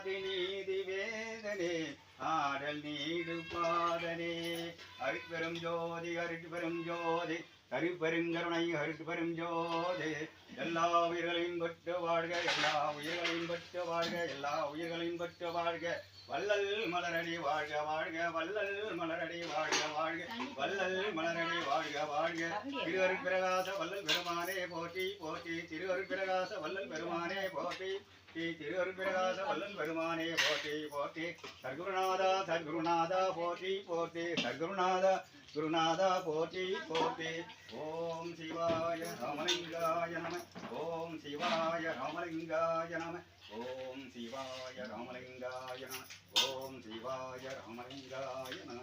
ஆதி நீதி வேதனே ஆடல் நீடு பாதனே அருட்பெரும் ஜோதி அருட்பெரும் ஜோதி கருப்பெருங்கருணை அருட்பெரும் ஜோதி எல்லா உயிர்களையும் பற்று வாழ்க எல்லா உயிர்களையும் பற்று வாழ்க எல்லா உயிர்களையும் பற்று வாழ்க வள்ளல் மலரடி வாழ்க வாழ்க வள்ளல் மலரடி வாழ்க வாழ்க வள்ளல் மலரடி வாழ்க வாழ்க திருவருட்பிரகாச வள்ளல் பெருமானே போற்றி போற்றி திருவருட்பிரகாச வள்ளல் பெருமானே போற்றி திருவருட்பிரகாச வள்ளல் பெருமானே போற்றி போற்றி சர்க்குருநாதா சர்க்குருநாதா போற்றி போற்றி சர்க்குருநாதா குருநாதா போற்றி போற்றி ஓம் சிவாய ராமலிங்காய நம ஓம் சிவாய ராமலிங்காய நம ஓம் சிவாய ராமலிங்காய நம ஓம் சிவாய ராமலிங்காய நம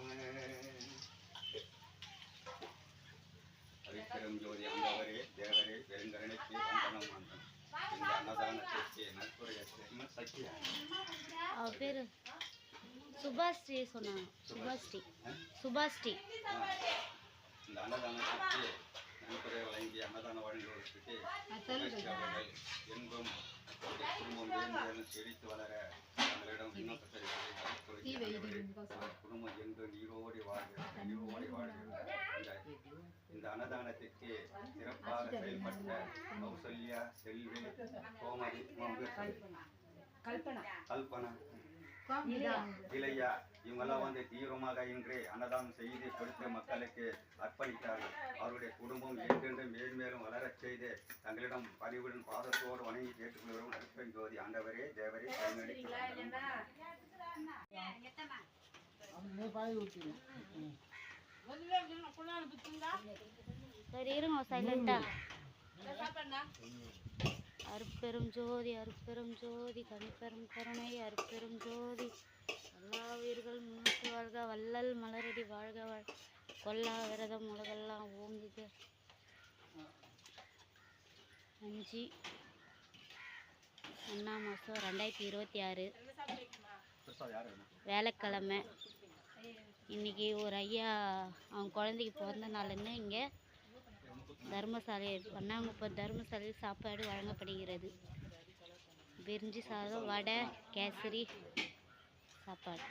அருட்பெரும் ஜோதி ஆண்டவரே தேவரே பெருங்கருணைக்கு வந்தனம் வந்தனம் இந்த அன்னதானத்திற்கு நட்புடைய சக்தி அவர் பேரு சுபாஸ்ரீ சொன்னாங்க சுபாஸ்ரீ இந்த அன்னதானத்திற்கு நன்கொடை வழங்கி அன்னதானம் வழங்குவதற்கு என்பும் குடும்பம் வேண்டிய செழித்து வளர தங்களிடம் குடும்பம் என்று நீரோடி வாழ்கிறது இந்த அன்னதானத்திற்கு சிறப்பாக செயல்பட்ட கௌசல்யா செல்வி கோமதி கல்பனா இளையா இவங்கெல்லாம் வந்து தீவிரமாக இன்று அன்னதானம் செய்து கொடுத்த மக்களுக்கு அர்ப்பணித்தார்கள். அவருடைய குடும்பம் என்றென்று மேன்மேலும் வளரச் செய்து தங்களிடம் பணிவுடன் பாதத்தோடு வணங்கி கேட்டுக்கொள்கிறோம். அருட்பெரும் ஜோதி ஆண்டவரே தேவரே சரி இருங்க சைலண்டா. அருட்பெரும் ஜோதி அருட்பெரும் ஜோதி கனிப்பெரும் கருணை அருட்பெரும் ஜோதி எல்லா உயிர்கள் முன்னேற்று வாழ்க வள்ளல் மலரடி வாழ்க வாழ் கொல்லா விரதம் உலகெல்லாம் ஓங்குக. 5 ஒன்றாம் மாதம் 2026 வேலைக்கிழமை. இன்னைக்கு ஒரு ஐயா அவங்க குழந்தைக்கு பிறந்த நாளுன்னு இங்கே தர்மசாலை பண்ணாங்குப்பம் தர்மசாலையில் சாப்பாடு வழங்கப்படுகிறது. பிரிஞ்சி சாதம் வடை கேசரி சாப்பாடு.